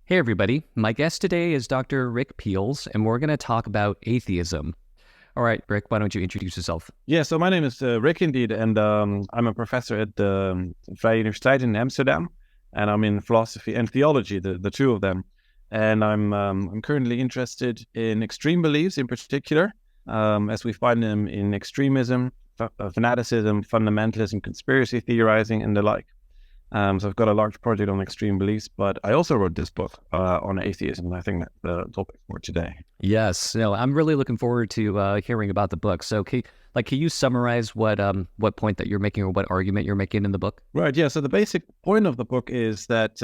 Hey everybody, my guest today is Dr. Rik Peels, and we're going to talk about atheism. All right, Rik, why don't you introduce yourself? Yeah, so my name is Rik indeed, and I'm a professor at the Vrije Universiteit in Amsterdam, and I'm in philosophy and theology, the two of them. And I'm currently interested in extreme beliefs in particular, as we find them in extremism, fanaticism, fundamentalism, conspiracy theorizing, and the like. So I've got a large project on extreme beliefs, but I also wrote this book on atheism, and I think that's the topic for today. Yes, no, I'm really looking forward to hearing about the book. So, can you summarize what point that you're making or what argument you're making in the book? Right, yeah. So the basic point of the book is that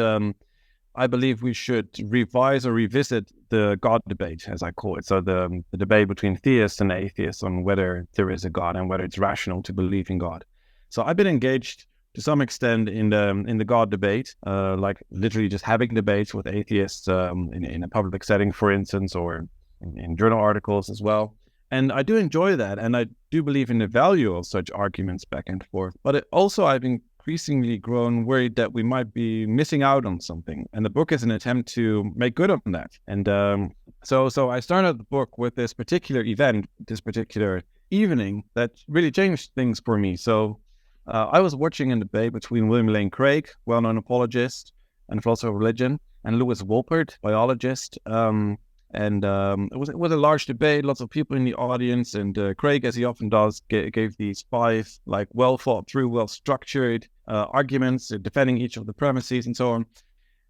I believe we should revise or revisit the God debate, as I call it. So the debate between theists and atheists on whether there is a God and whether it's rational to believe in God. So I've been engaged to some extent in the God debate, like literally just having debates with atheists in a public setting, for instance, or in journal articles as well. And I do enjoy that, and I do believe in the value of such arguments back and forth. But I've increasingly grown worried that we might be missing out on something. And the book is an attempt to make good on that. And so I started the book with this particular event, this particular evening that really changed things for me. So I was watching a debate between William Lane Craig, well-known apologist and philosopher of religion, and Lewis Wolpert, biologist. It was a large debate, lots of people in the audience, and Craig, as he often does, gave these five well thought through, well structured arguments defending each of the premises and so on.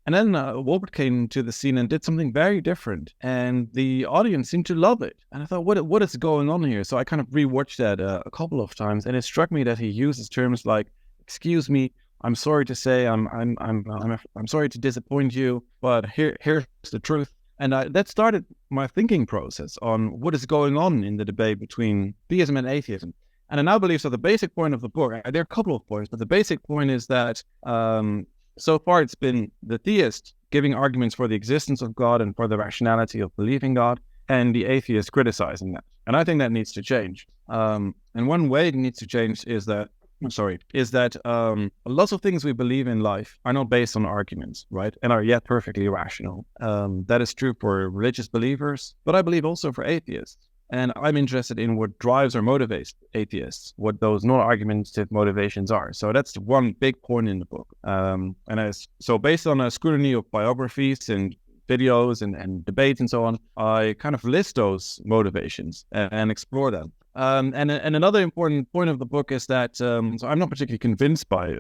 And then Wolpert came to the scene and did something very different, and the audience seemed to love it. And I thought, what is going on here? So I kind of rewatched that a couple of times, and it struck me that he uses terms like, "Excuse me, I'm sorry to say, I'm sorry to disappoint you, but here's the truth." And that started my thinking process on what is going on in the debate between theism and atheism. And I now believe, so the basic point of the book, there are a couple of points, but the basic point is that so far it's been the theist giving arguments for the existence of God and for the rationality of believing God, and the atheist criticizing that. And I think that needs to change. And one way it needs to change is that lots of things we believe in life are not based on arguments, right? And are yet perfectly rational. That is true for religious believers, but I believe also for atheists. And I'm interested in what drives or motivates atheists, what those non-argumentative motivations are. So that's one big point in the book. So based on a scrutiny of biographies and videos and debates and so on, I kind of list those motivations and explore them. And another important point of the book is that so I'm not particularly convinced by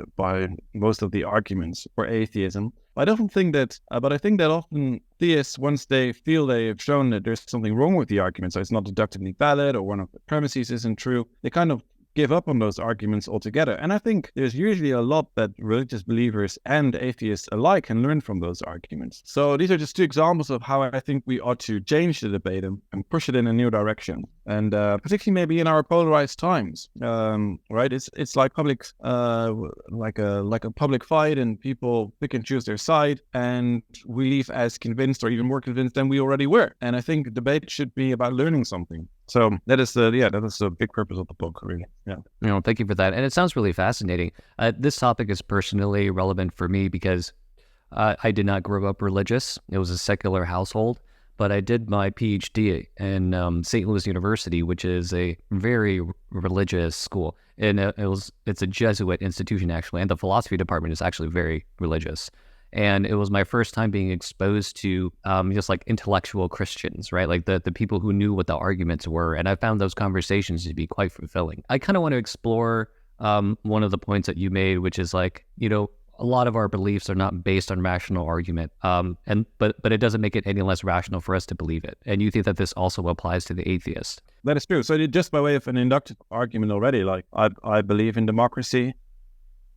most of the arguments for atheism. I don't think that, but I think that often theists, once they feel they have shown that there's something wrong with the argument, so it's not deductively valid or one of the premises isn't true, they kind of give up on those arguments altogether. And I think there's usually a lot that religious believers and atheists alike can learn from those arguments. So these are just two examples of how I think we ought to change the debate and push it in a new direction. And particularly maybe in our polarized times, right? It's like public, like a public fight, and people pick and choose their side, and we leave as convinced or even more convinced than we already were. And I think debate should be about learning something. So that is the big purpose of the book, really. Yeah. Thank you for that. And it sounds really fascinating. This topic is personally relevant for me because I did not grow up religious. It was a secular household, but I did my PhD in St. Louis University, which is a very religious school. And it's a Jesuit institution, actually. And the philosophy department is actually very religious. And it was my first time being exposed to just like intellectual Christians, right? Like the people who knew what the arguments were. And I found those conversations to be quite fulfilling. I kind of want to explore one of the points that you made, which is like, a lot of our beliefs are not based on rational argument. But it doesn't make it any less rational for us to believe it. And you think that this also applies to the atheist. That is true. So just by way of an inductive argument already, like I believe in democracy,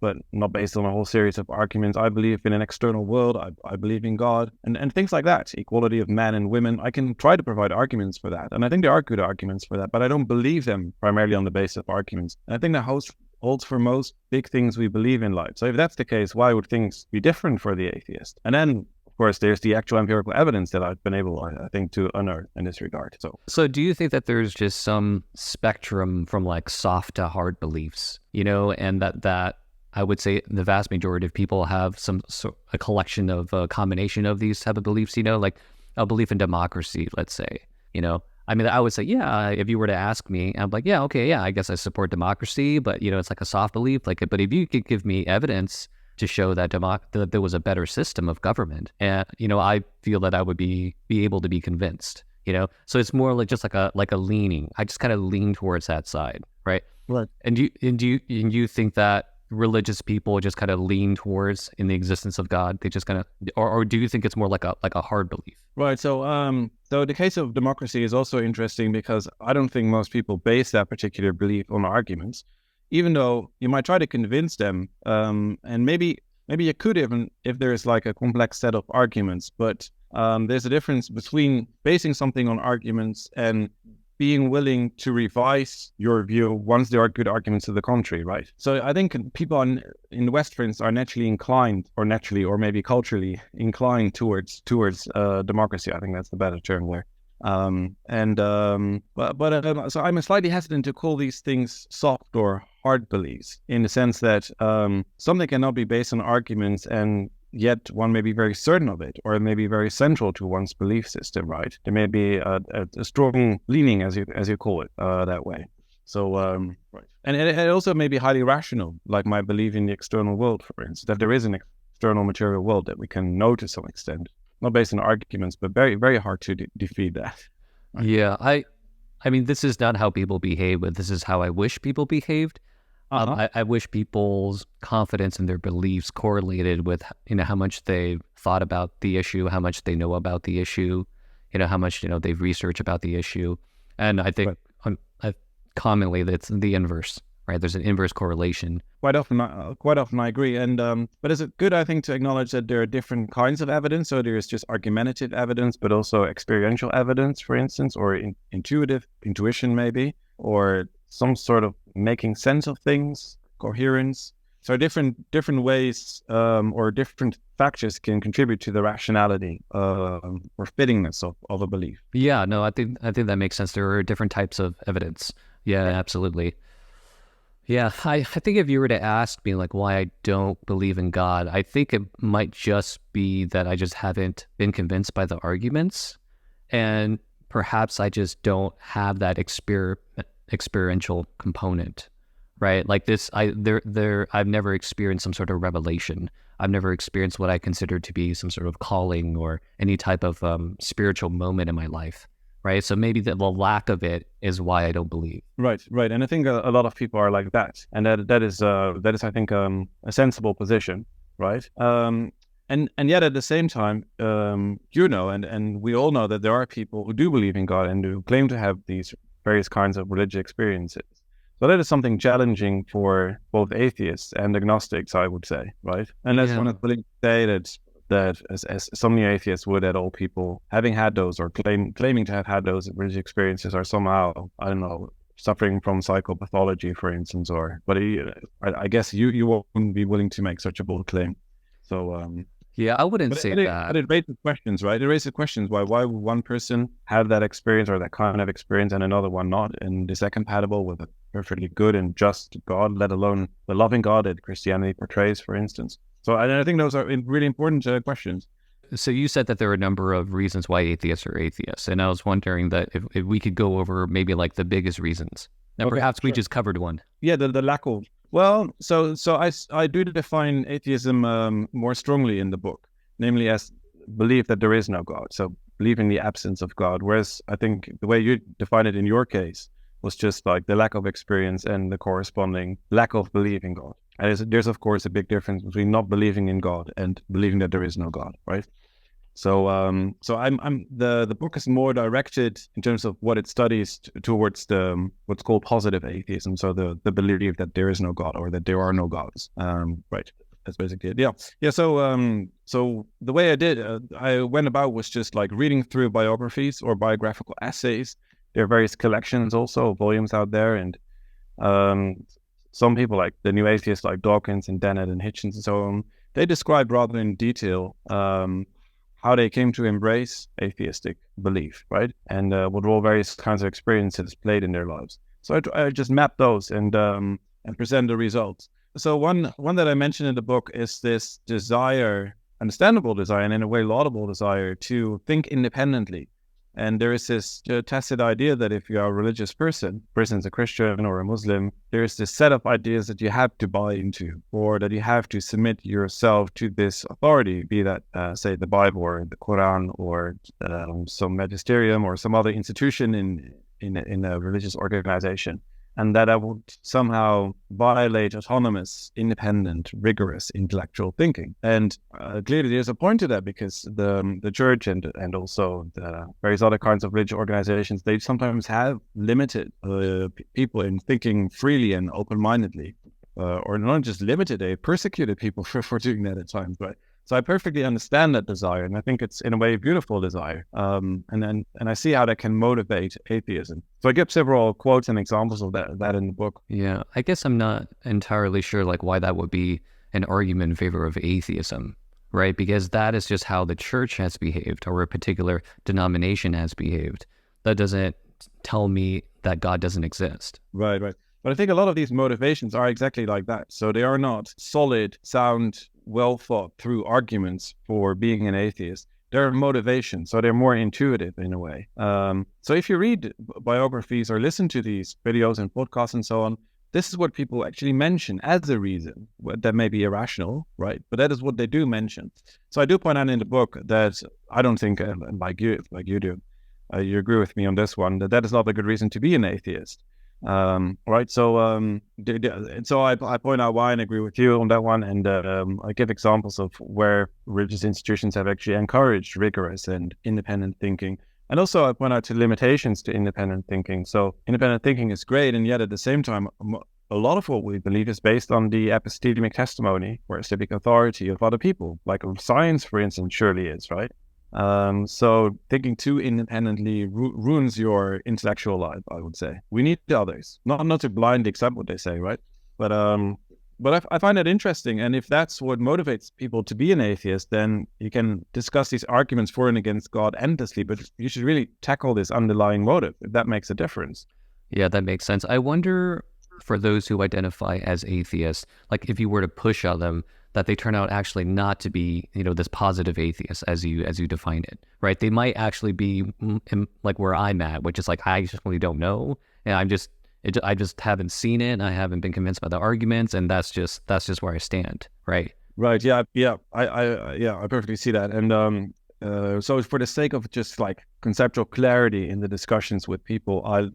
but not based on a whole series of arguments. I believe in an external world. I believe in God and things like that. Equality of men and women. I can try to provide arguments for that. And I think there are good arguments for that, but I don't believe them primarily on the basis of arguments. And I think that holds for most big things we believe in life. So if that's the case, why would things be different for the atheist? And then, of course, there's the actual empirical evidence that I've been able, I think, to unearth in this regard. So do you think that there's just some spectrum from like soft to hard beliefs, and that I would say the vast majority of people have a collection of a combination of these type of beliefs, like a belief in democracy, let's say, I mean, I would say, yeah, if you were to ask me, I'm like, yeah, okay, yeah, I guess I support democracy, but, it's like a soft belief. Like, but if you could give me evidence to show that that there was a better system of government, and, I feel that I would be able to be convinced, So it's more like just like a leaning. I just kind of lean towards that side, right? Right. And you think that religious people just kind of lean towards in the existence of God? They just kind of, or do you think it's more like a hard belief? Right. So the case of democracy is also interesting because I don't think most people base that particular belief on arguments, even though you might try to convince them. And maybe you could even if there's like a complex set of arguments, but there's a difference between basing something on arguments and being willing to revise your view once there are good arguments to the contrary, right? So I think people in the West, for instance, are naturally inclined, or maybe culturally inclined towards democracy. I think that's the better term there. So I'm slightly hesitant to call these things soft or hard beliefs, in the sense that something cannot be based on arguments and yet one may be very certain of it, or it may be very central to one's belief system, right? There may be a strong leaning, as you call it, that way. So, right. And it also may be highly rational, like my belief in the external world, for instance, that there is an external material world that we can know to some extent, not based on arguments, but very, very hard to defeat that. Right? Yeah, I mean, this is not how people behave, but this is how I wish people behaved. I wish people's confidence in their beliefs correlated with, how much they've thought about the issue, how much they know about the issue, how much, they've researched about the issue. And I think commonly that's the inverse, right? There's an inverse correlation. Quite often I agree. And but is it good, I think, to acknowledge that there are different kinds of evidence? So there is just argumentative evidence, but also experiential evidence, for instance, or intuition maybe, or some sort of making sense of things, coherence. So different ways or different factors can contribute to the rationality or fittingness of a belief. Yeah, no, I think that makes sense. There are different types of evidence. Yeah, absolutely. Yeah, I think if you were to ask me like why I don't believe in God, I think it might just be that I just haven't been convinced by the arguments, and perhaps I just don't have that experiential component, right? Like this, I've never experienced some sort of revelation. I've never experienced what I consider to be some sort of calling or any type of spiritual moment in my life, right? So maybe the lack of it is why I don't believe. Right. And I think a lot of people are like that, and that is I think a sensible position, right? And yet at the same time, and we all know that there are people who do believe in God and who claim to have these various kinds of religious experiences. So that is something challenging for both atheists and agnostics, I would say, right? Unless one is willing to say that as so many atheists would, that all people having had those or claiming to have had those religious experiences are somehow, I don't know, suffering from psychopathology, for instance, but I guess you wouldn't be willing to make such a bold claim. So, yeah, I wouldn't say that. But it raises questions, right? It raises questions. Why would one person have that experience or that kind of experience and another one not? And is that compatible with a perfectly good and just God, let alone the loving God that Christianity portrays, for instance? So I think those are really important questions. So you said that there are a number of reasons why atheists are atheists. And I was wondering that if we could go over maybe like the biggest reasons. Now, perhaps we just covered one. Yeah, the lack of... Well, so I do define atheism more strongly in the book, namely as belief that there is no God. So believe in the absence of God. Whereas I think the way you define it in your case was just like the lack of experience and the corresponding lack of belief in God. And there's of course a big difference between not believing in God and believing that there is no God, right? So the book is more directed in terms of what it studies towards the what's called positive atheism. So the belief that there is no God or that there are no gods. Right. That's basically it. Yeah. So the way I went about was just like reading through biographies or biographical essays. There are various collections also, volumes out there, and some people like the new atheists like Dawkins and Dennett and Hitchens and so on. They describe rather in detail how they came to embrace atheistic belief, right? And what role various kinds of experiences played in their lives. So I just mapped those and present the results. So one that I mentioned in the book is this desire, understandable desire, and in a way laudable desire to think independently. And there is this tacit idea that if you are a religious person's a Christian or a Muslim, there is this set of ideas that you have to buy into, or that you have to submit yourself to this authority, be that, say, the Bible or the Quran or some magisterium or some other institution in a religious organization. And that I would somehow violate autonomous, independent, rigorous intellectual thinking. And clearly there's a point to that, because the church and also the various other kinds of religious organizations, they sometimes have limited people in thinking freely and open-mindedly. Or not just limited, they persecuted people for doing that at times, right? So I perfectly understand that desire, and I think it's in a way a beautiful desire. And I see how that can motivate atheism. So I give several quotes and examples of that in the book. Yeah, I guess I'm not entirely sure like why that would be an argument in favor of atheism, right? Because that is just how the church has behaved, or a particular denomination has behaved. That doesn't tell me that God doesn't exist. Right. But I think a lot of these motivations are exactly like that. So they are not solid, sound, well thought through arguments for being an atheist. They're motivations, so they're more intuitive in a way. So if you read biographies or listen to these videos and podcasts and so on, this is what people actually mention as a reason. That may be irrational, right? But that is what they do mention. So I do point out in the book that I don't think, like you do, you agree with me on this one, that is not a good reason to be an atheist. Right. So I point out why and agree with you on that one. And I give examples of where religious institutions have actually encouraged rigorous and independent thinking. And also I point out to limitations to independent thinking. So independent thinking is great. And yet at the same time, a lot of what we believe is based on the epistemic testimony or civic authority of other people, like science, for instance, surely is, right? So thinking too independently ruins your intellectual life, I would say. We need others, not to blindly accept what they say, right? But I find that interesting. And if that's what motivates people to be an atheist, then you can discuss these arguments for and against God endlessly, but you should really tackle this underlying motive, if that makes a difference. Yeah, that makes sense. I wonder, for those who identify as atheists, like if you were to push on them, that they turn out actually not to be, this positive atheist as you define it, right? They might actually be like where I'm at, which is like, I just really don't know. And I just haven't seen it. I haven't been convinced by the arguments, and that's just where I stand, right? Right. Yeah. I perfectly see that. And so for the sake of just like conceptual clarity in the discussions with people, I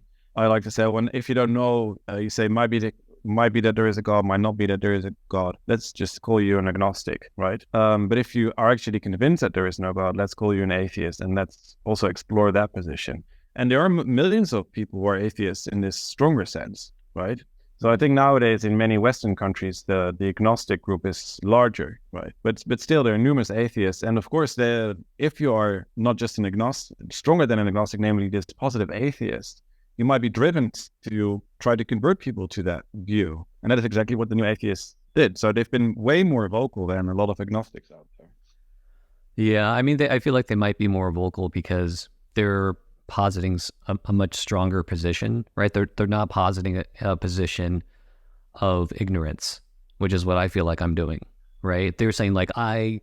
like to say, if you don't know, you say might be that there is a God, might not be that there is a God. Let's just call you an agnostic, right? But if you are actually convinced that there is no God, let's call you an atheist, and let's also explore that position. And there are millions of people who are atheists in this stronger sense, right? So I think nowadays in many Western countries, the agnostic group is larger, right? But still there are numerous atheists. And of course, if you are not just an agnostic, stronger than an agnostic, namely this positive atheist, you might be driven to try to convert people to that view. And that is exactly what the New Atheists did. So they've been way more vocal than a lot of agnostics out there. Yeah, I mean, I feel like they might be more vocal because they're positing a much stronger position, right? They're not positing a position of ignorance, which is what I feel like I'm doing, right? They're saying like, I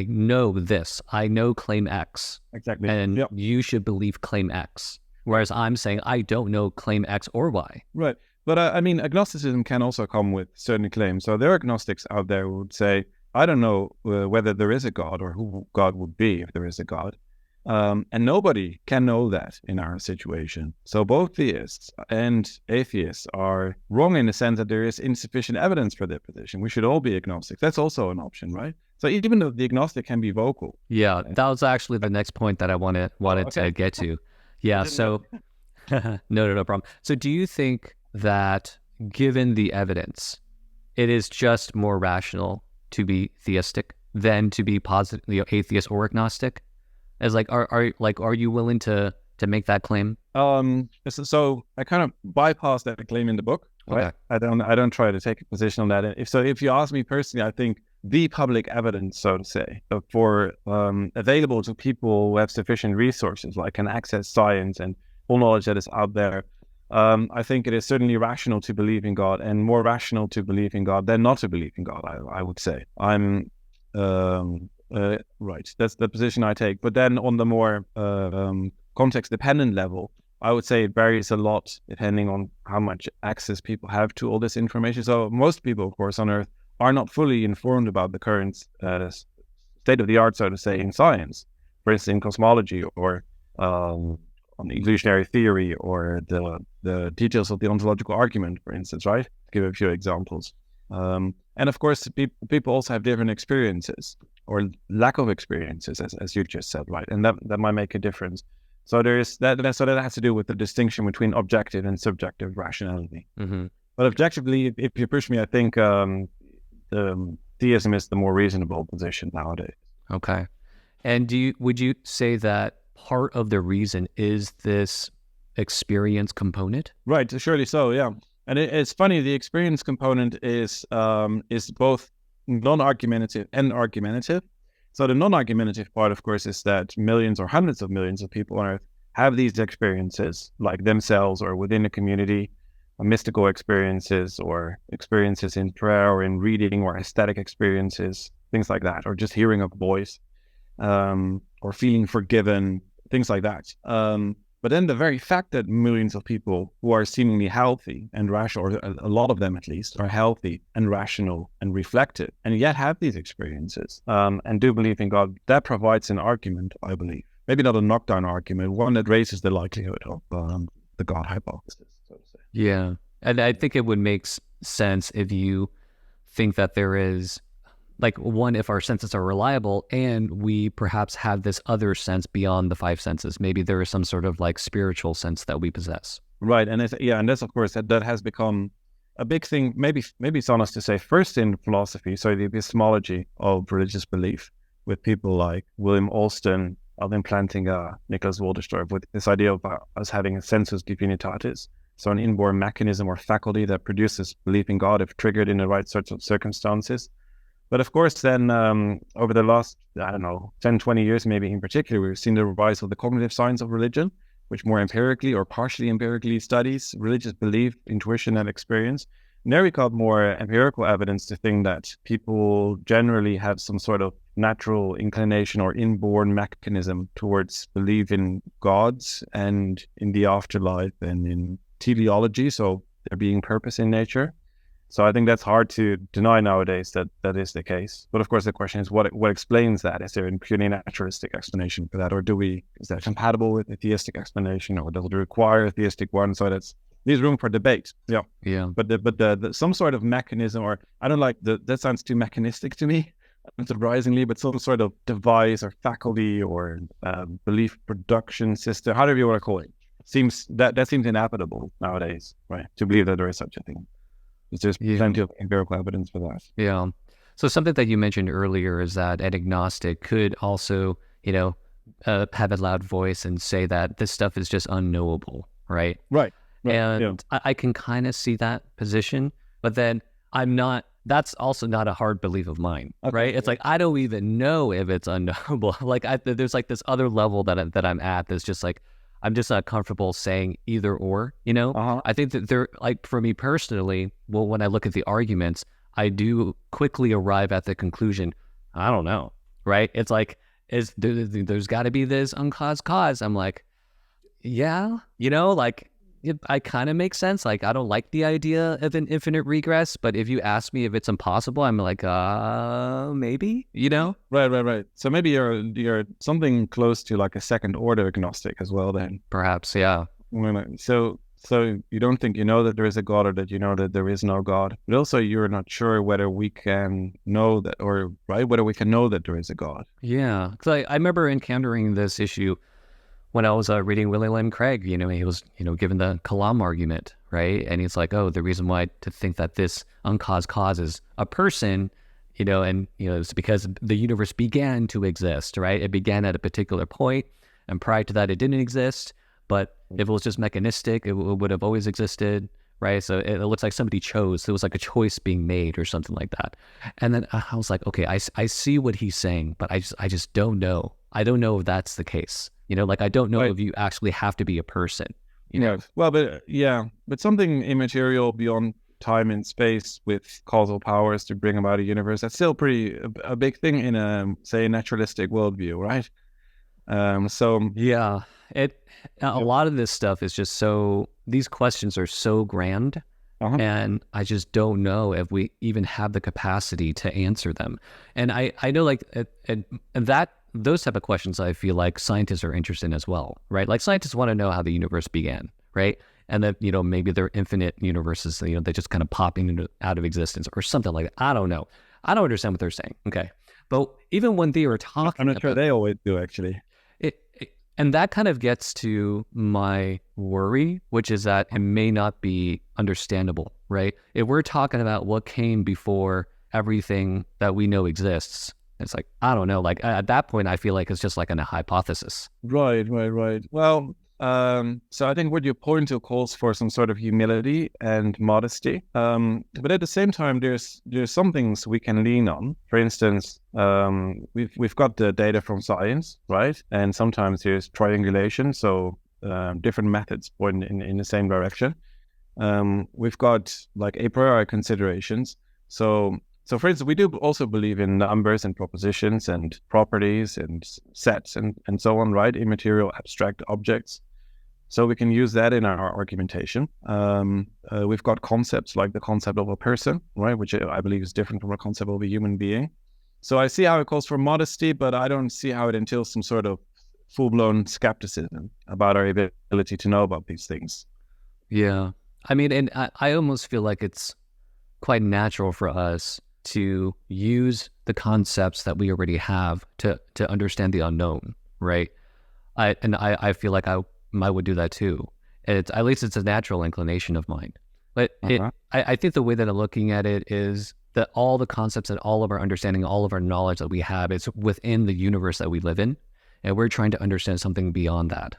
know this, I know claim X. Exactly. And yep. You should believe claim X. Whereas I'm saying I don't know claim X or Y. Right. But I mean, agnosticism can also come with certain claims. So there are agnostics out there who would say, I don't know whether there is a God or who God would be if there is a God. And nobody can know that in our situation. So both theists and atheists are wrong in the sense that there is insufficient evidence for their position. We should all be agnostics. That's also an option, right? So even though the agnostic can be vocal. Yeah, that was actually the next point that I wanted to get to. Yeah, so no problem. So do you think that given the evidence, it is just more rational to be theistic than to be positive, atheist or agnostic? As like, are you willing to make that claim? So I kind of bypass that claim in the book, right? Okay. I don't try to take a position on that. If you ask me personally, I think the public evidence, so to say, for available to people who have sufficient resources, like can access science and all knowledge that is out there, I think it is certainly rational to believe in God, and more rational to believe in God than not to believe in God, I would say. Right, that's the position I take. But then on the more context-dependent level, I would say it varies a lot depending on how much access people have to all this information. So most people, of course, on Earth are not fully informed about the current state of the art, so to say, in science. For instance, in cosmology, or on evolutionary theory, or the details of the ontological argument, for instance, right? To give a few examples. And of course, people also have different experiences or lack of experiences, as you just said, right? And that might make a difference. So that has to do with the distinction between objective and subjective rationality. Mm-hmm. But objectively, if you push me, I think theism is the more reasonable position nowadays. Okay. And would you say that part of the reason is this experience component? Right, surely so, yeah. And it's funny, the experience component is both non-argumentative and argumentative. So the non-argumentative part, of course, is that millions or hundreds of millions of people on Earth have these experiences, like themselves or within a community, mystical experiences or experiences in prayer or in reading or aesthetic experiences, things like that, or just hearing a voice, or feeling forgiven, things like that. But then the very fact that millions of people who are seemingly healthy and rational, or a lot of them at least, are healthy and rational and reflective, and yet have these experiences, and do believe in God, that provides an argument, I believe. Maybe not a knockdown argument, one that raises the likelihood of the God hypothesis, so to say. Yeah. And I think it would make sense if you think that there is, like, one, if our senses are reliable and we perhaps have this other sense beyond the five senses, maybe there is some sort of like spiritual sense that we possess. Right. And that's, of course, that has become a big thing. Maybe it's honest to say first in philosophy, so the epistemology of religious belief, with people like William Alston, implanting Nicholas Walderstorff with this idea of us having a sensus divinitatis, so an inborn mechanism or faculty that produces belief in God if triggered in the right sorts of circumstances. But of course, then over the last, 10, 20 years, maybe in particular, we've seen the rise of the cognitive science of religion, which more empirically or partially empirically studies religious belief, intuition, and experience. And there we got more empirical evidence to think that people generally have some sort of natural inclination or inborn mechanism towards belief in gods and in the afterlife and in teleology, so there being purpose in nature. So I think that's hard to deny nowadays that is the case. But of course, the question is what explains that? Is there a purely naturalistic explanation for that, or is that compatible with a theistic explanation, or does it require a theistic one? So there's room for debate. Yeah. Yeah. But the some sort of mechanism, or I don't like that sounds too mechanistic to me, unsurprisingly, but some sort of device or faculty or belief production system, however you want to call it, seems inevitable nowadays, right? To believe that there is such a thing. There's plenty of empirical evidence for that. Yeah. So something that you mentioned earlier is that an agnostic could also, have a loud voice and say that this stuff is just unknowable, right? Right. And I can kind of see that position, but then that's also not a hard belief of mine, right? It's like, I don't even know if it's unknowable. Like there's like this other level that I'm at that's just like, I'm just not comfortable saying either or, I think that they're like, for me personally, well, when I look at the arguments, I do quickly arrive at the conclusion, I don't know, right? It's like, there's got to be this uncaused cause. I'm like, yeah, I kind of makes sense. Like, I don't like the idea of an infinite regress, but if you ask me if it's impossible, I'm like, maybe, Right. So maybe you're something close to like a second order agnostic as well then. Perhaps, yeah. So you don't think you know that there is a God, or that you know that there is no God, but also you're not sure whether we can know that, or whether we can know that there is a God. Yeah, because I remember encountering this issue when I was reading William Lane Craig. He was, given the Kalam argument, right? And he's like, the reason why to think that this uncaused cause is a person, it's because the universe began to exist, right? It began at a particular point, and prior to that, it didn't exist. But if it was just mechanistic, it would have always existed, right? So it looks like somebody chose. It was like a choice being made or something like that. And then I was like, okay, I see what he's saying, but I just don't know. I don't know if that's the case. I don't know if you actually have to be a person you know? Well, but something immaterial beyond time and space with causal powers to bring about a universe, that's still a big thing in say, a naturalistic worldview, right? So Yeah, a lot of this stuff is just these questions are so grand, and I just don't know if we even have the capacity to answer them. And I know like and that those type of questions, I feel like scientists are interested in as well, right? Like scientists want to know how the universe began, right? And that, maybe there are infinite universes, they just kind of popping out of existence or something like that. I don't know. I don't understand what they're saying. Okay. But even when they were talking, I'm not sure they always do, actually. And that kind of gets to my worry, which is that it may not be understandable, right? If we're talking about what came before everything that we know exists, it's like, I don't know, like at that point, I feel like it's just like a hypothesis. Right. Well, so I think what you point to calls for some sort of humility and modesty. But at the same time, there's some things we can lean on. For instance, we've got the data from science, right? And sometimes there's triangulation, so different methods point in the same direction. We've got like a priori considerations. So for instance, we do also believe in numbers and propositions and properties and sets and so on, right? Immaterial abstract objects. So we can use that in our argumentation. We've got concepts like the concept of a person, right? Which I believe is different from a concept of a human being. So I see how it calls for modesty, but I don't see how it entails some sort of full-blown skepticism about our ability to know about these things. Yeah. I mean, and I almost feel like it's quite natural for us to use the concepts that we already have to understand the unknown, right? I feel like I would do that too. At least it's a natural inclination of mine. But I think the way that I'm looking at it is that all the concepts and all of our understanding, all of our knowledge that we have, it's within the universe that we live in. And we're trying to understand something beyond that.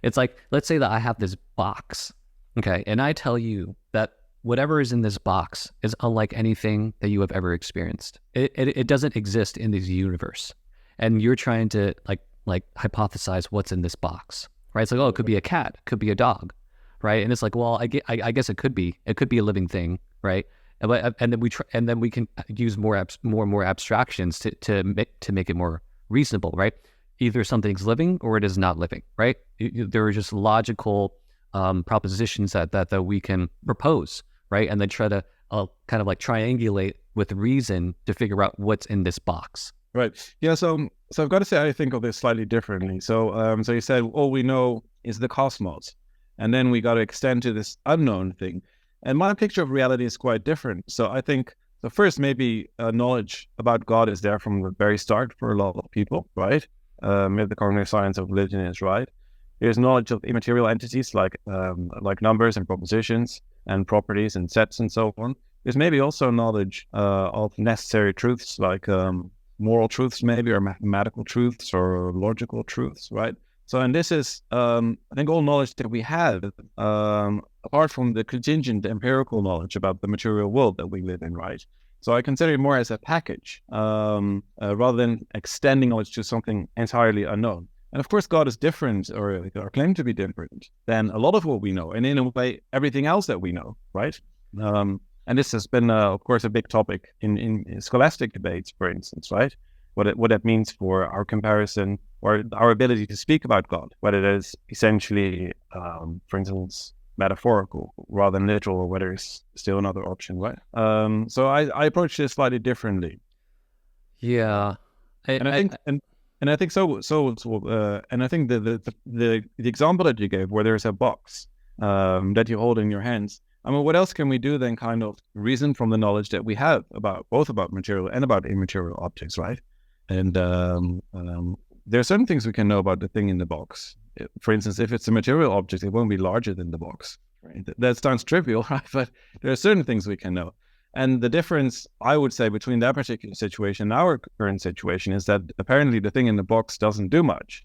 It's like, let's say that I have this box, okay? And I tell you that whatever is in this box is unlike anything that you have ever experienced. It doesn't exist in this universe. And you're trying to like hypothesize what's in this box, right? It's like, oh, it could be a cat, it could be a dog, right? And it's like, well, I guess it could be a living thing, right? And then we can use more abstractions to make it more reasonable, right? Either something's living or it is not living, right? There are just logical propositions that we can propose, right? And then try to kind of like triangulate with reason to figure out what's in this box. Right. Yeah. So I've got to say, I think of this slightly differently. So you said all we know is the cosmos, and then we got to extend to this unknown thing. And my picture of reality is quite different. So I think the first, maybe knowledge about God is there from the very start for a lot of people, right? If the cognitive science of religion is right. There's knowledge of immaterial entities like numbers and propositions and properties and sets and so on. There's maybe also knowledge of necessary truths like moral truths maybe, or mathematical truths or logical truths, right? So, and this is, I think, all knowledge that we have, apart from the contingent empirical knowledge about the material world that we live in, right? So I consider it more as a package rather than extending knowledge to something entirely unknown. And of course, God is different, or claimed to be different than a lot of what we know, and in a way, everything else that we know, right? And this has been, of course, a big topic in scholastic debates, for instance, right? What that means for our comparison or our ability to speak about God, whether it is essentially, for instance, metaphorical rather than literal, or whether it's still another option, right? So I approach this slightly differently. Yeah, and I think the example that you gave, where there's a box that you hold in your hands. I mean, what else can we do than kind of reason from the knowledge that we have about both about material and about immaterial objects, right? And there are certain things we can know about the thing in the box. For instance, if it's a material object, it won't be larger than the box. Right? That sounds trivial, right? But there are certain things we can know. And the difference, I would say, between that particular situation and our current situation is that apparently the thing in the box doesn't do much.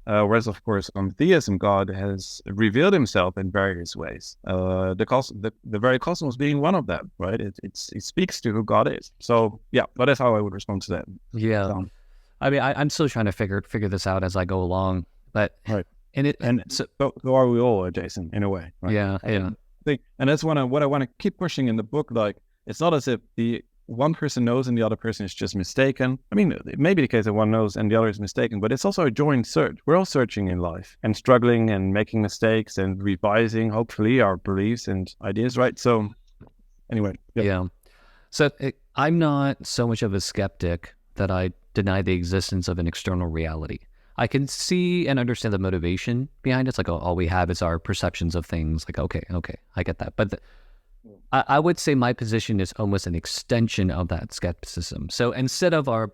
Whereas, of course, on theism, God has revealed himself in various ways. The very cosmos being one of them, right? It speaks to who God is. So, yeah, but that's how I would respond to that. Yeah. I mean, I'm still trying to figure this out as I go along. But right. So are we all, Jason, in a way, right? Yeah, yeah. And that's what I want to keep pushing in the book. Like, it's not as if the one person knows and the other person is just mistaken. I mean, it may be the case that one knows and the other is mistaken, but it's also a joint search. We're all searching in life and struggling and making mistakes and revising, hopefully, our beliefs and ideas, right? So anyway. Yeah. So I'm not so much of a skeptic that I deny the existence of an external reality. I can see and understand the motivation behind it. It's like, all we have is our perceptions of things. Like, okay, I get that. But I would say my position is almost an extension of that skepticism. So instead of our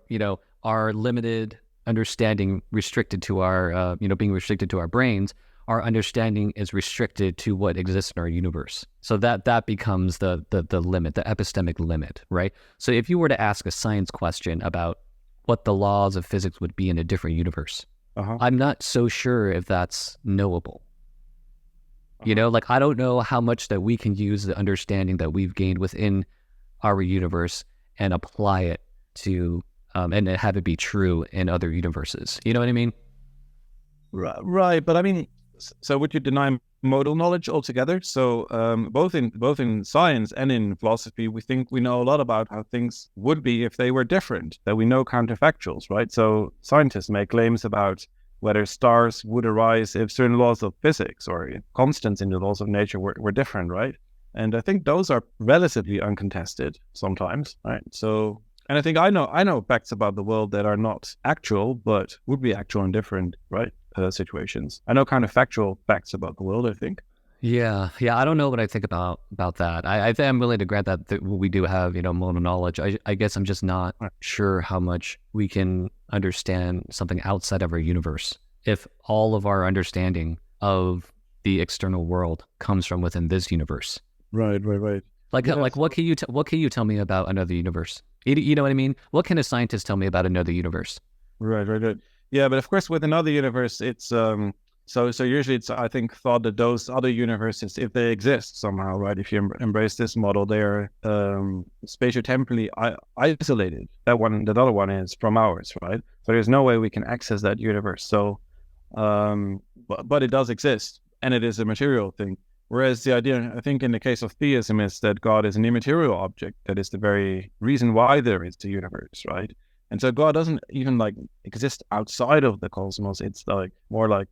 limited understanding restricted to our, being restricted to our brains, our understanding is restricted to what exists in our universe. So that becomes the limit, the epistemic limit, right? So if you were to ask a science question about what the laws of physics would be in a different universe, I'm not so sure if that's knowable. Like, I don't know how much that we can use the understanding that we've gained within our universe and apply it to, and have it be true in other universes. You know what I mean? Right. But I mean, so would you deny modal knowledge altogether? So both in science and in philosophy, we think we know a lot about how things would be if they were different, that we know counterfactuals, right? So scientists make claims about whether stars would arise if certain laws of physics or constants in the laws of nature were different, right? And I think those are relatively uncontested sometimes, right? So, and I think I know facts about the world that are not actual, but would be actual in different, right, situations. I know kind of factual facts about the world, I think. Yeah. I don't know what I think about that. I think I'm willing to grant that we do have, modal knowledge. I guess I'm just not sure how much we can understand something outside of our universe if all of our understanding of the external world comes from within this universe. Right. Like, Yes. like what can you tell me about another universe? You know what I mean? What can a scientist tell me about another universe? Right. Yeah, but of course, with another universe, it's so usually it's, I think, thought that those other universes, if they exist somehow, right? If you embrace this model, they're spatiotemporally isolated. That other one is from ours, right? So there's no way we can access that universe. So, but it does exist, and it is a material thing. Whereas the idea, I think, in the case of theism, is that God is an immaterial object. That is the very reason why there is the universe, right? And so God doesn't even exist outside of the cosmos. It's more like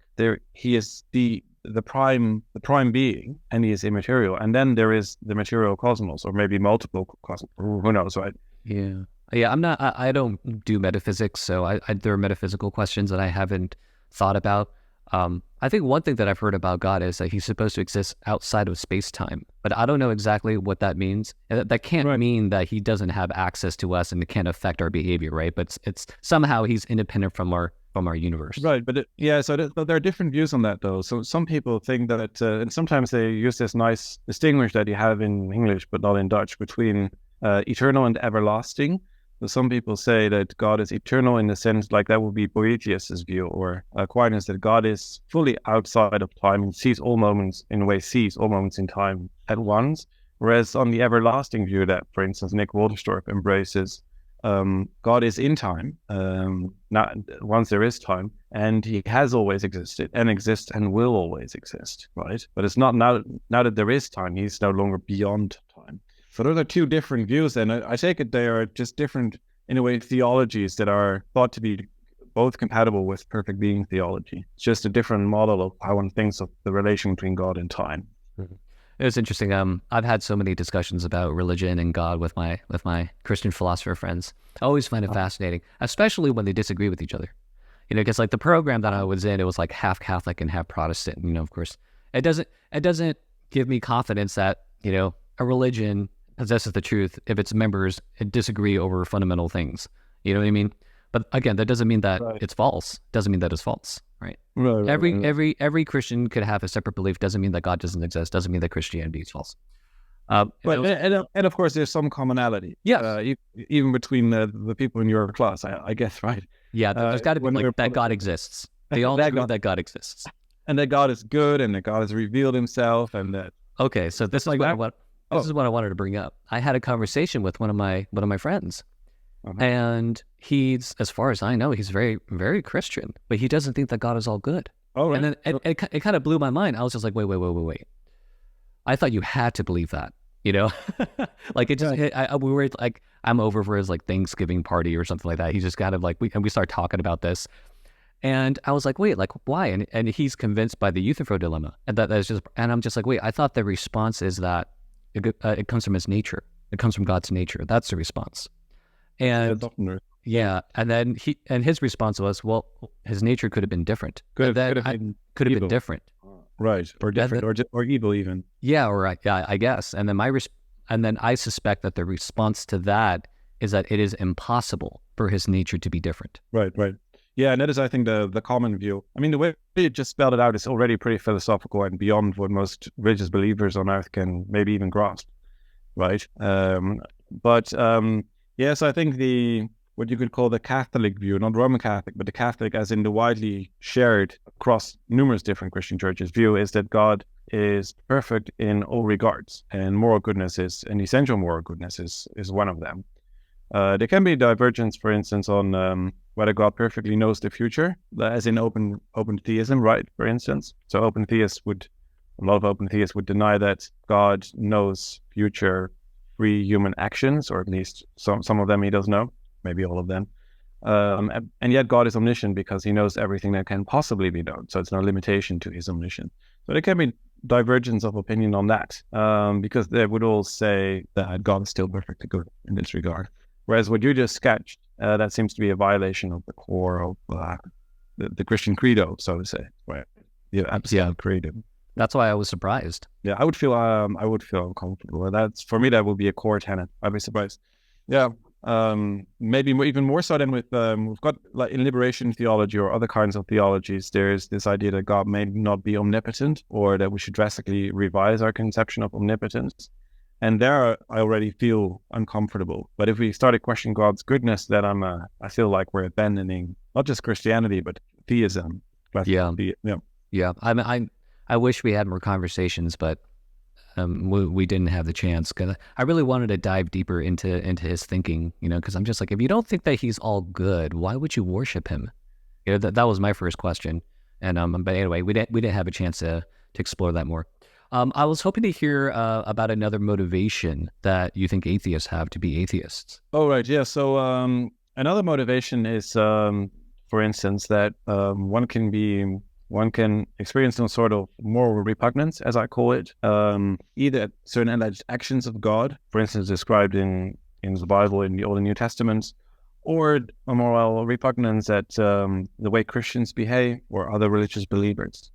he is the prime being, and he is immaterial. And then there is the material cosmos, or maybe multiple cosmos. Who knows, right? Yeah. I don't do metaphysics, so there are metaphysical questions that I haven't thought about. I think one thing that I've heard about God is that he's supposed to exist outside of space-time, but I don't know exactly what that means. That can't mean that he doesn't have access to us and it can't affect our behavior, right? But it's somehow he's independent from our universe. Right, but so there are different views on that, though. So some people think that, and sometimes they use this nice distinguish that you have in English but not in Dutch, between eternal and everlasting. So some people say that God is eternal in the sense, like that would be Boethius's view, or Aquinas, that God is fully outside of time and sees all moments in time at once. Whereas on the everlasting view that, for instance, Nick Wolterstorff embraces, God is in time, not once there is time, and he has always existed and exists and will always exist, right? But it's not now that there is time, he's no longer beyond time. So those are two different views, and I take it they are just different, in a way, theologies that are thought to be both compatible with perfect being theology. It's just a different model of how one thinks of the relation between God and time. Mm-hmm. It was interesting. I've had so many discussions about religion and God with my Christian philosopher friends. I always find it fascinating, especially when they disagree with each other. Because the program that I was in, it was like half Catholic and half Protestant. Of course, it doesn't give me confidence that a religion possesses the truth if its members disagree over fundamental things. You know what I mean? But again, that doesn't mean that it's false. Doesn't mean that it's false, right? Every Christian could have a separate belief. Doesn't mean that God doesn't exist. Doesn't mean that Christianity is false. And of course, there's some commonality. Yeah, even between the people in your class, I guess, right? Yeah, there's got to be that God exists. They all agree that God exists, and that God is good, and that God has revealed Himself, and that. Okay, so this is what I wanted to bring up. I had a conversation with one of my friends, and he's, as far as I know, he's very, very Christian, but he doesn't think that God is all good. Oh, right. And then it kind of blew my mind. I was just like, wait. I thought you had to believe that, you know? Like it just hit, we were like, I'm over for his like Thanksgiving party or something like that. He just kind of like, we started talking about this. And I was like, wait, like why? And he's convinced by the Euthyphro dilemma. And that's just, and I'm just like, wait, I thought the response is that it comes from his nature. It comes from God's nature. That's the response. And yeah, and then his response was, well, his nature could have been different. Could have been different. Right, or different, or evil even. Yeah, or I guess. And then I suspect that the response to that is that it is impossible for his nature to be different. Right. Yeah, and that is, I think, the common view. I mean, the way you just spelled it out is already pretty philosophical and beyond what most religious believers on earth can maybe even grasp, right? Yes, I think what you could call the Catholic view, not Roman Catholic, but the Catholic as in the widely shared across numerous different Christian churches view is that God is perfect in all regards, and moral goodness an essential moral goodness is one of them. There can be divergence, for instance, on whether God perfectly knows the future, as in open theism, right? For instance, so a lot of open theists would deny that God knows future free human actions, or at least some of them he does know, maybe all of them. And yet God is omniscient because he knows everything that can possibly be known. So it's no limitation to his omniscience. So there can be divergence of opinion on that, because they would all say that God is still perfectly good in this regard. Whereas what you just sketched, that seems to be a violation of the core of the Christian credo, so to say. Right? Yeah, credo. That's why I was surprised. Yeah, I would feel uncomfortable. For me, that would be a core tenet. I'd be surprised. Yeah, maybe even more so than with we've got like in liberation theology or other kinds of theologies. There's this idea that God may not be omnipotent, or that we should drastically revise our conception of omnipotence. And there, I already feel uncomfortable. But if we started questioning God's goodness, then I feel like we're abandoning not just Christianity but theism. Yeah. I wish we had more conversations, but we didn't have the chance. Cause I really wanted to dive deeper into his thinking, because I'm just like, if you don't think that he's all good, why would you worship him? That was my first question. And but anyway, we didn't have a chance to explore that more. I was hoping to hear about another motivation that you think atheists have to be atheists. Oh, right. Yeah. So another motivation is, for instance, that one can experience some sort of moral repugnance, as I call it, either at certain alleged actions of God, for instance, described in the Bible, in the Old and New Testaments, or a moral repugnance at the way Christians behave or other religious believers,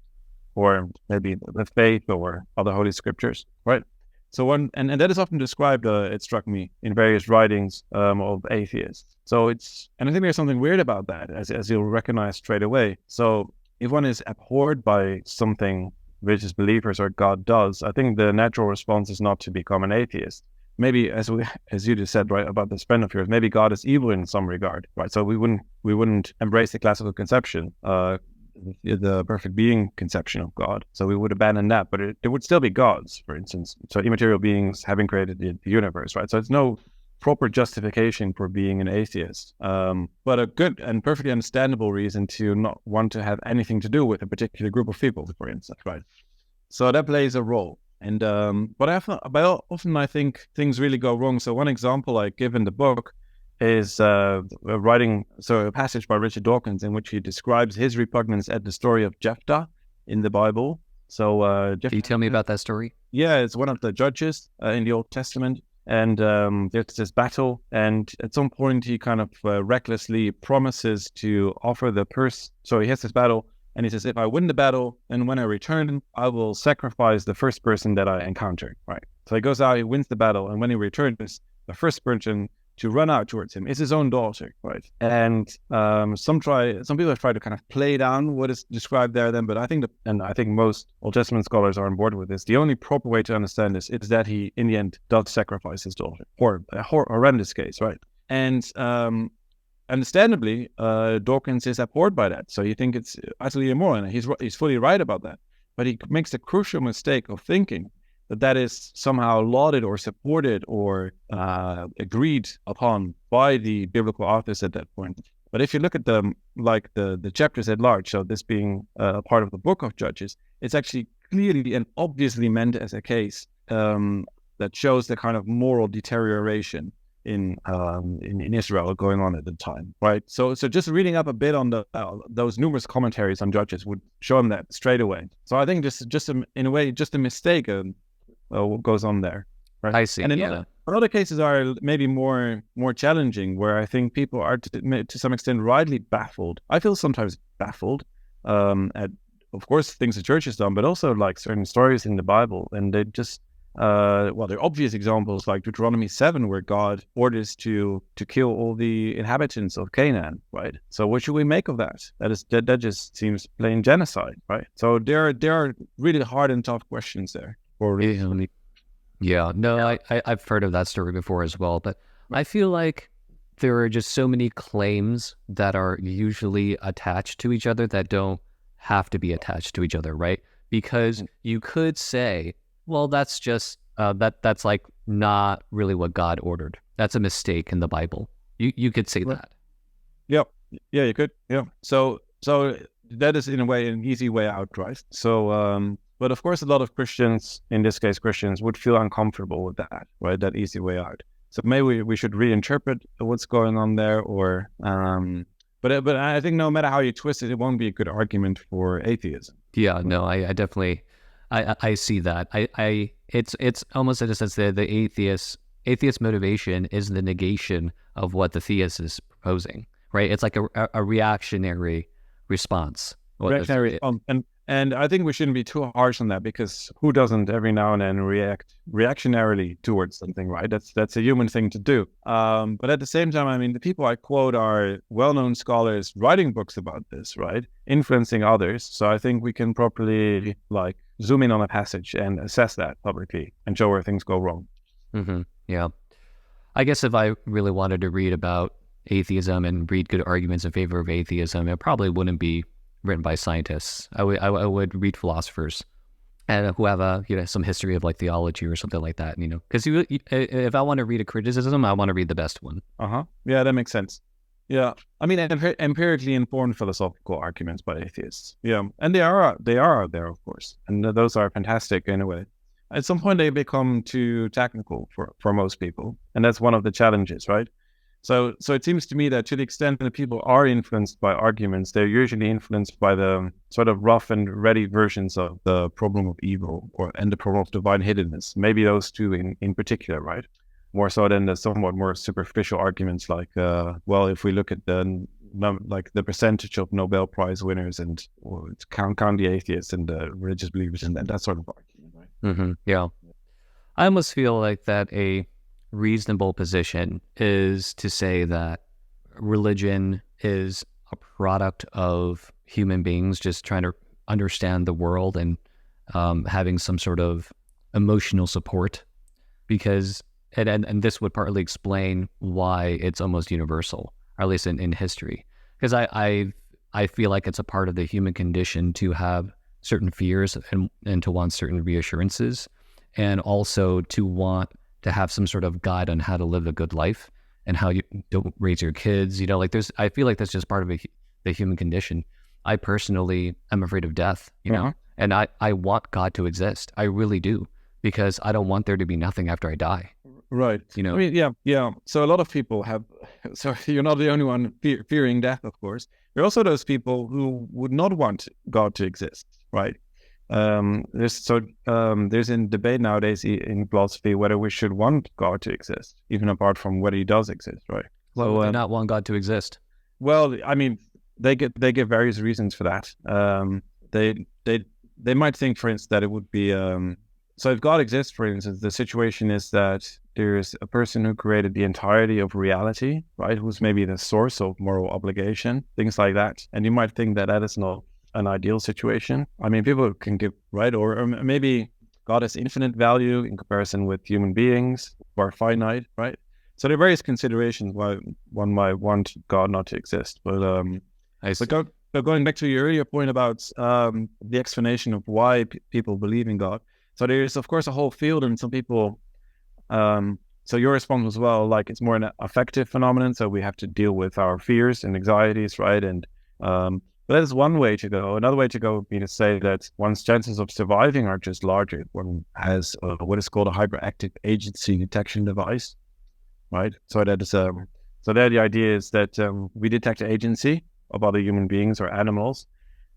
or maybe the faith or other holy scriptures, right? So and that is often described, it struck me, in various writings of atheists. And I think there's something weird about that, as you'll recognize straight away. So if one is abhorred by something religious believers or God does, I think the natural response is not to become an atheist. Maybe, as you just said, right, about this friend of yours, maybe God is evil in some regard, right? So we wouldn't embrace the classical conception, the perfect being conception of God. So we would abandon that, but it would still be God's, for instance. So immaterial beings having created the universe, right? So it's no proper justification for being an atheist, but a good and perfectly understandable reason to not want to have anything to do with a particular group of people, for instance, right? So that plays a role. And but often I think things really go wrong. So one example I give in the book is a passage by Richard Dawkins in which he describes his repugnance at the story of Jephthah in the Bible. So can you tell me about that story? Yeah, it's one of the judges in the Old Testament. And there's this battle, and at some point he kind of recklessly promises to offer the purse. So he has this battle, and he says, if I win the battle, then when I return, I will sacrifice the first person that I encounter, right? So he goes out, he wins the battle, and when he returns, the first person to run out towards him is his own daughter, right? And some people have tried to kind of play down what is described there then, but I think most Old Testament scholars are on board with this. The only proper way to understand this is that he, in the end, does sacrifice his daughter. A horrendous case, right? And understandably, Dawkins is abhorred by that. So you think it's utterly immoral, and he's fully right about that. But he makes the crucial mistake of thinking that is somehow lauded or supported or agreed upon by the biblical authors at that point. But if you look at the chapters at large, so this being part of the book of Judges, it's actually clearly and obviously meant as a case that shows the kind of moral deterioration in Israel going on at the time, right? So just reading up a bit on those numerous commentaries on Judges would show them that straight away. So I think in a way, just a mistake what goes on there, right? I see. And other cases are maybe more challenging, where I think people are to some extent rightly baffled. I feel sometimes baffled at, of course, things the church has done, but also like certain stories in the Bible, and they just there are obvious examples like Deuteronomy 7, where God orders to kill all the inhabitants of Canaan, right? So what should we make of that? That just seems plain genocide, right? So there are really hard and tough questions there. I've heard of that story before as well, but I feel like there are just so many claims that are usually attached to each other that don't have to be attached to each other, right? Because you could say, well, that's just that's like not really what God ordered. That's a mistake in the Bible. You could say that. Yep. Yeah, you could. Yeah. So that is in a way an easy way out, right? So but of course a lot of Christians, in this case Christians, would feel uncomfortable with that, right? That easy way out. So maybe we should reinterpret what's going on there, or but I think no matter how you twist it, it won't be a good argument for atheism. Yeah, no, I definitely I see that. It's almost in a sense that the atheist motivation is the negation of what the theist is proposing, right? It's like a reactionary response. Reactionary, and I think we shouldn't be too harsh on that, because who doesn't every now and then react reactionarily towards something, right? That's a human thing to do. But at the same time, I mean, the people I quote are well-known scholars writing books about this, right? Influencing others. So I think we can properly like zoom in on a passage and assess that publicly and show where things go wrong. Mm-hmm. Yeah. I guess if I really wanted to read about atheism and read good arguments in favor of atheism, it probably wouldn't be written by scientists. I would read philosophers and who have some history of like theology or something like that, because if I want to read a criticism, I want to read the best one. Yeah, that makes sense. Yeah, I mean, empirically informed philosophical arguments by atheists. Yeah, and they are out there, of course, and those are fantastic in a way. At some point, they become too technical for most people, and that's one of the challenges, right? So it seems to me that to the extent that people are influenced by arguments, they're usually influenced by the sort of rough and ready versions of the problem of evil and the problem of divine hiddenness. Maybe those two in particular, right? More so than the somewhat more superficial arguments like, well, if we look at the percentage of Nobel Prize winners and count the atheists and the religious believers and that sort of argument, right? Mm-hmm. Yeah. I almost feel like that a reasonable position is to say that religion is a product of human beings just trying to understand the world and having some sort of emotional support, because and this would partly explain why it's almost universal, or at least in history, because I feel like it's a part of the human condition to have certain fears and to want certain reassurances, and also to want to have some sort of guide on how to live a good life and how you don't raise your kids. I feel like that's just part of the human condition. I personally am afraid of death, know, and I want God to exist. I really do, because I don't want there to be nothing after I die. Right. I mean, yeah. So a lot of people have, so you're not the only one fearing death, of course. There are also those people who would not want God to exist, right? There's in debate nowadays in philosophy whether we should want God to exist, even apart from whether he does exist, right? Why would they not want God to exist? Well, I mean, they give various reasons for that. They might think, for instance, that it would be so if God exists, for instance, the situation is that there's a person who created the entirety of reality, right? Who's maybe the source of moral obligation, things like that. And you might think that is not an ideal situation. I mean, people can give, right? Or maybe God has infinite value in comparison with human beings who are finite, right? So there are various considerations why one might want God not to exist. But going back to your earlier point about the explanation of why people believe in God. So there's, of course, a whole field, and some people So your response was, well, like it's more an affective phenomenon. So we have to deal with our fears and anxieties, right? And but that is one way to go. Another way to go would be to say that one's chances of surviving are just larger. One has what is called a hyperactive agency detection device, right? So that is so there the idea is that we detect agency of other human beings or animals,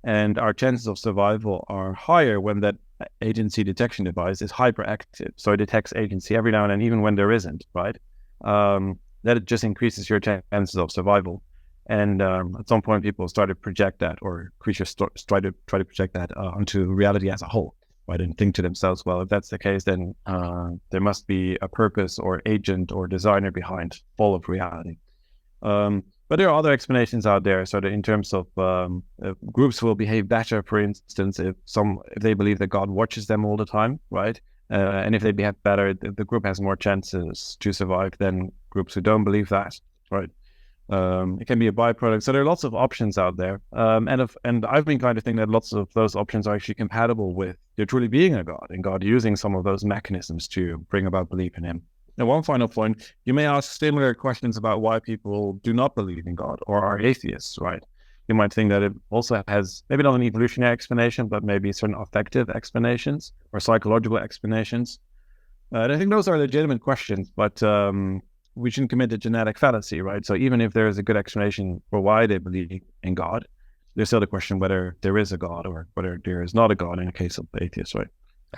and our chances of survival are higher when that agency detection device is hyperactive. So it detects agency every now and then, even when there isn't, right? That it just increases your chances of survival. And at some point, people start to project that, or creatures try to project that onto reality as a whole, right? And think to themselves, well, if that's the case, then there must be a purpose or agent or designer behind all of reality. But there are other explanations out there. So that in terms of groups will behave better, for instance, if they believe that God watches them all the time, right? And if they behave better, the group has more chances to survive than groups who don't believe that, right? It can be a byproduct. So there are lots of options out there. And I've been kind of thinking that lots of those options are actually compatible with there truly being a God and God using some of those mechanisms to bring about belief in him. And one final point, you may ask similar questions about why people do not believe in God or are atheists, right? You might think that it also has maybe not an evolutionary explanation, but maybe certain affective explanations or psychological explanations. And I think those are legitimate questions, but we shouldn't commit a genetic fallacy, right? So even if there is a good explanation for why they believe in God, there's still the question whether there is a God or whether there is not a God in the case of atheists, right?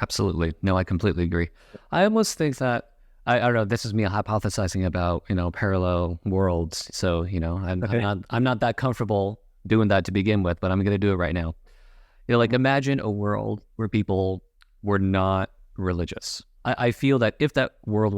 Absolutely. No, I completely agree. I almost think that, I don't know, this is me hypothesizing about, parallel worlds. So, I'm not that comfortable doing that to begin with, but I'm going to do it right now. Like imagine a world where people were not religious. I feel that if that world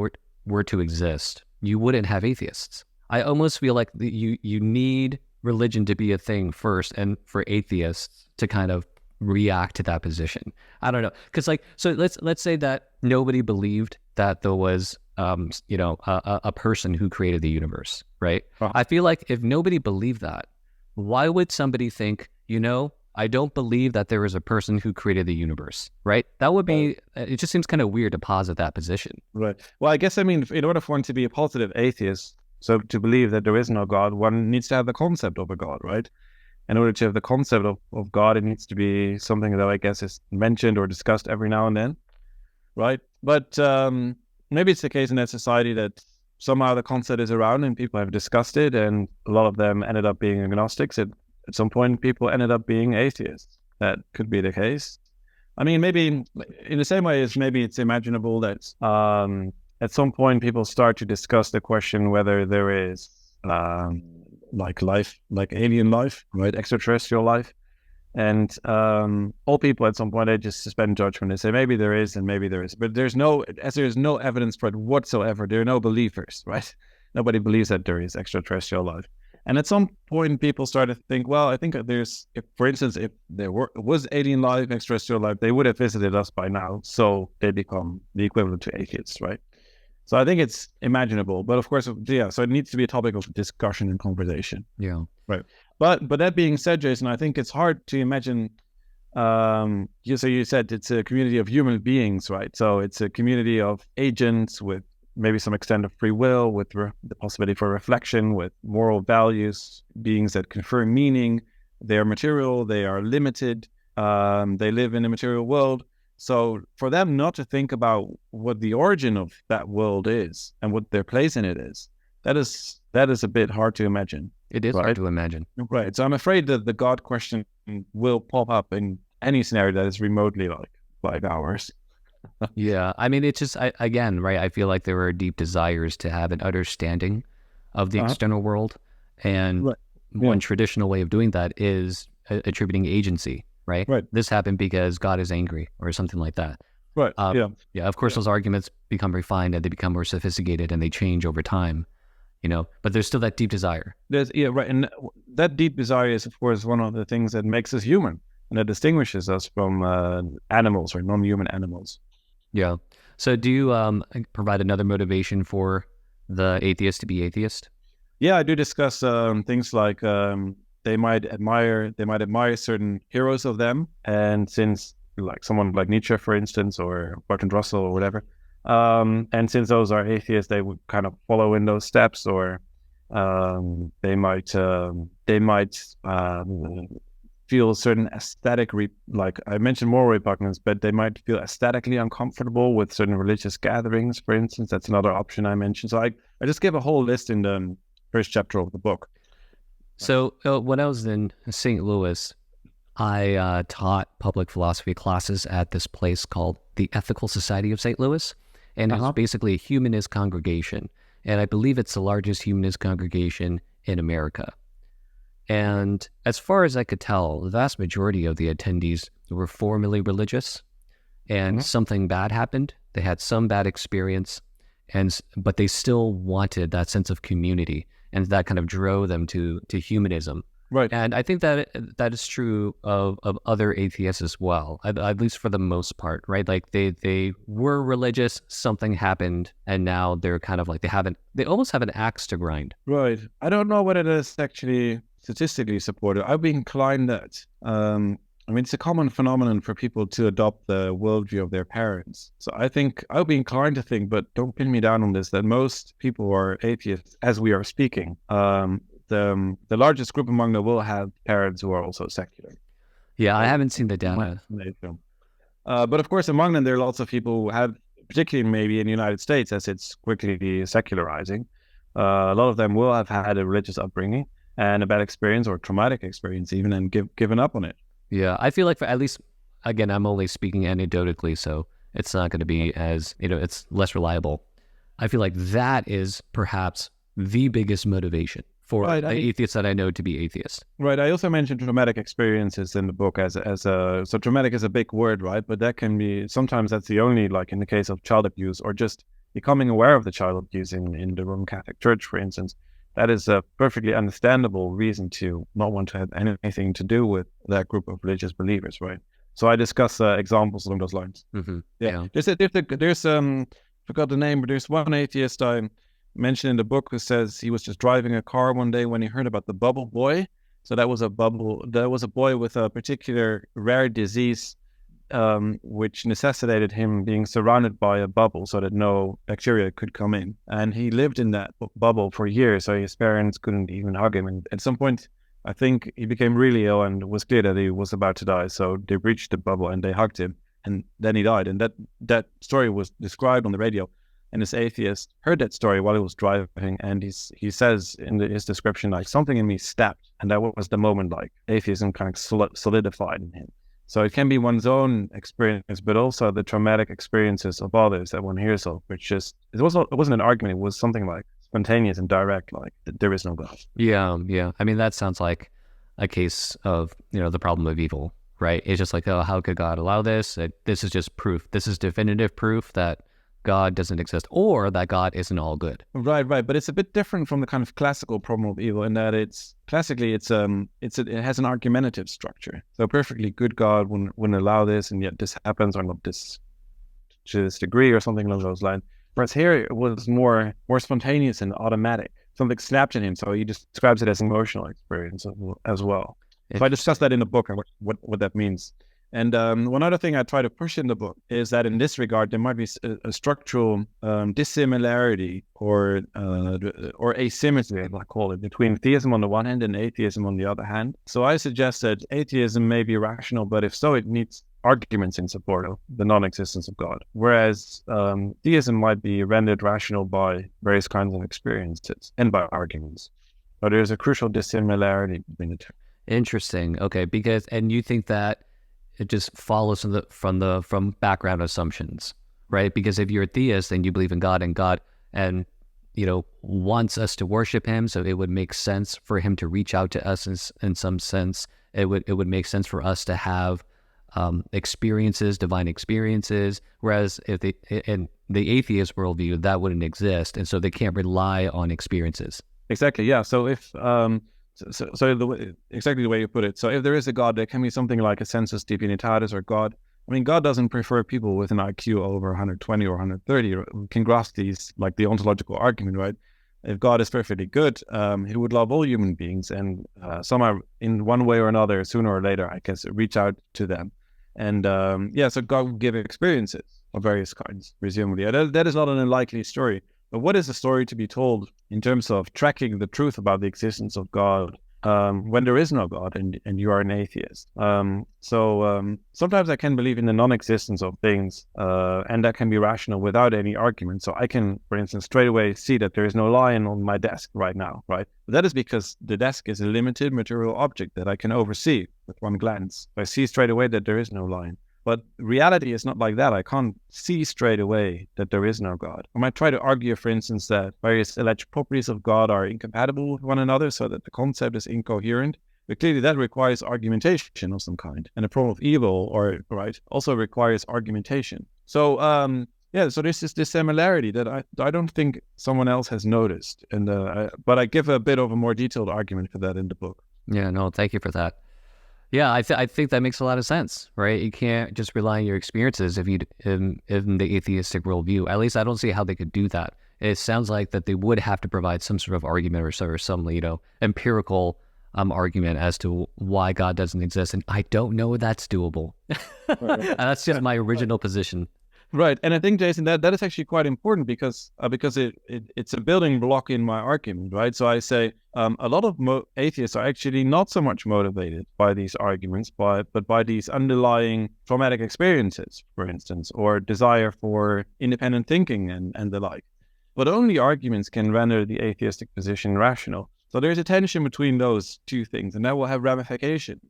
were to exist, you wouldn't have atheists. I almost feel like you need religion to be a thing first, and for atheists to kind of react to that position. I don't know, because so let's say that nobody believed that there was a person who created the universe, right? Oh. I feel like if nobody believed that, why would somebody think, I don't believe that there is a person who created the universe, right? That would be, it just seems kind of weird to posit that position. Right. Well, I guess, in order for one to be a positive atheist, so to believe that there is no God, one needs to have the concept of a God, right? In order to have the concept of God, it needs to be something that I guess is mentioned or discussed every now and then, right? But maybe it's the case in that society that somehow the concept is around and people have discussed it, and a lot of them ended up being agnostics. At some point, people ended up being atheists. That could be the case. Maybe in the same way as maybe it's imaginable that at some point people start to discuss the question whether there is like life, like alien life, right, extraterrestrial life, and all people at some point they just suspend judgment. They say maybe there is and maybe there is, but there's no evidence for it whatsoever. There are no believers, right? Nobody believes that there is extraterrestrial life. And at some point, people started to think, well, I think there's, for instance, if there was alien life, extraterrestrial life, they would have visited us by now. So they become the equivalent to atheists, right? So I think it's imaginable. But of course, yeah, so it needs to be a topic of discussion and conversation. Yeah. Right. But that being said, Jason, I think it's hard to imagine, so you said it's a community of human beings, right? So it's a community of agents with maybe some extent of free will, with the possibility for reflection, with moral values, beings that confer meaning. They are material, they are limited, they live in a material world. So for them not to think about what the origin of that world is and what their place in it is, that is a bit hard to imagine. It is hard to imagine. Right. So I'm afraid that the God question will pop up in any scenario that is remotely like ours. Yeah, it's just, again, right, I feel like there are deep desires to have an understanding of the external world, and one traditional way of doing that is attributing agency, right? Right. This happened because God is angry or something like that. Right, Yeah, of course, those arguments become refined and they become more sophisticated and they change over time, but there's still that deep desire. Right, and that deep desire is, of course, one of the things that makes us human and that distinguishes us from animals or non-human animals. Yeah. So do you provide another motivation for the atheist to be atheist? Yeah, I do discuss things like they might admire certain heroes of them, and since like someone like Nietzsche, for instance, or Bertrand Russell or whatever, And since those are atheists, they would kind of follow in those steps, or they might feel certain aesthetic, like I mentioned, moral repugnance, but they might feel aesthetically uncomfortable with certain religious gatherings, for instance. That's another option I mentioned. So I just give a whole list in the first chapter of the book. So when I was in St. Louis, I taught public philosophy classes at this place called the Ethical Society of St. Louis, and it's basically a humanist congregation. And I believe it's the largest humanist congregation in America. And as far as I could tell, the vast majority of the attendees were formerly religious, and something bad happened. They had some bad experience, but they still wanted that sense of community, and that kind of drove them to humanism. Right. And I think that is true of other atheists as well, at least for the most part, right? Like they were religious, something happened, and now they're kind of like they almost have an axe to grind. Right. I don't know whether that's actually statistically supported. I'd be inclined that, it's a common phenomenon for people to adopt the worldview of their parents. So I think I would be inclined to think, but don't pin me down on this, that most people who are atheists, as we are speaking, the largest group among them will have parents who are also secular. Yeah, I haven't seen the data. But of course, among them, there are lots of people who have, particularly maybe in the United States, as it's quickly secularizing, a lot of them will have had a religious upbringing and a bad experience or traumatic experience even, and given up on it. Yeah, I feel like, for at least, again, I'm only speaking anecdotally, so it's not going to be as, it's less reliable. I feel like that is perhaps the biggest motivation for atheists that I know to be atheists. Right. I also mentioned traumatic experiences in the book so traumatic is a big word, right? But that can be, sometimes that's the only, like in the case of child abuse, or just becoming aware of the child abuse in the Roman Catholic Church, for instance. That is a perfectly understandable reason to not want to have anything to do with that group of religious believers, right? So I discuss examples along those lines. Mm-hmm. Yeah. There's forgot the name, but there's one atheist I mentioned in the book who says he was just driving a car one day when he heard about the bubble boy. So that was a boy with a particular rare disease, which necessitated him being surrounded by a bubble so that no bacteria could come in. And he lived in that bubble for years, so his parents couldn't even hug him. And at some point, I think he became really ill, and it was clear that he was about to die. So they breached the bubble and they hugged him, and then he died. And that story was described on the radio. And this atheist heard that story while he was driving, and he says in his description, like, something in me snapped, and that was the moment, like, atheism kind of solidified in him. So it can be one's own experience, but also the traumatic experiences of others that one hears of, which it wasn't an argument. It was something like spontaneous and direct, like there is no God. Yeah. I mean, that sounds like a case of, the problem of evil, right? It's just like, oh, how could God allow this? This is just proof. This is definitive proof that God doesn't exist, or that God isn't all good. Right. But it's a bit different from the kind of classical problem of evil in that it has an argumentative structure. So a perfectly good God wouldn't allow this, and yet this happens, or not this to this degree, or something along those lines. Whereas here it was more spontaneous and automatic. Something snapped in him, so he describes it as emotional experience as well. So I discuss that in the book and what that means. And one other thing I try to push in the book is that in this regard, there might be a structural dissimilarity or asymmetry, I call it, between theism on the one hand and atheism on the other hand. So I suggest that atheism may be rational, but if so, it needs arguments in support of the non-existence of God. Whereas theism might be rendered rational by various kinds of experiences and by arguments. But there's a crucial dissimilarity between the two. Interesting. Okay, and you think that it just follows from background assumptions, right? Because if you're a theist and you believe in God, and wants us to worship Him, so it would make sense for Him to reach out to us in some sense. It would make sense for us to have experiences, divine experiences. Whereas in the atheist worldview, that wouldn't exist, and so they can't rely on experiences. Exactly. Yeah. So if exactly the way you put it. So if there is a God, there can be something like a sensus divinitatis, or God. I mean, God doesn't prefer people with an IQ over 120 or 130. We can grasp these, like the ontological argument, right? If God is perfectly good, He would love all human beings, and somehow, in one way or another, sooner or later, I guess, reach out to them. And so God will give experiences. of various kinds, presumably. That is not an unlikely story. But what is a story to be told in terms of tracking the truth about the existence of God when there is no God and you are an atheist? Sometimes I can believe in the non-existence of things, and that can be rational without any argument. So I can, for instance, straight away see that there is no lion on my desk right now, right? But that is because the desk is a limited material object that I can oversee with one glance. I see straight away that there is no lion. But reality is not like that. I can't see straight away that there is no God. I might try to argue, for instance, that various alleged properties of God are incompatible with one another so that the concept is incoherent. But clearly that requires argumentation of some kind. And the problem of evil, also requires argumentation. So, so this is this similarity that I don't think someone else has noticed. But I give a bit of a more detailed argument for that in the book. Yeah, no, thank you for that. Yeah, I think that makes a lot of sense, right? You can't just rely on your experiences if you in the atheistic worldview. At least I don't see how they could do that. It sounds like that they would have to provide some sort of argument or some empirical argument as to why God doesn't exist, and I don't know if that's doable. That's just my original position. Right, and I think, Jason, that is actually quite important because it's a building block in my argument, right? So I say a lot of atheists are actually not so much motivated by these arguments, but by these underlying traumatic experiences, for instance, or desire for independent thinking and the like. But only arguments can render the atheistic position rational. So there's a tension between those two things, and that will have ramifications.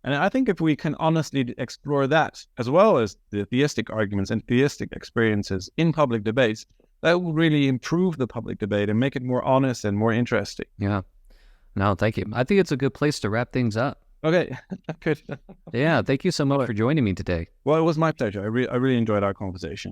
And I think if we can honestly explore that, as well as the theistic arguments and theistic experiences in public debates, that will really improve the public debate and make it more honest and more interesting. Yeah. No, thank you. I think it's a good place to wrap things up. Okay, good. Yeah, thank you so much for joining me today. Well, it was my pleasure. I really enjoyed our conversation.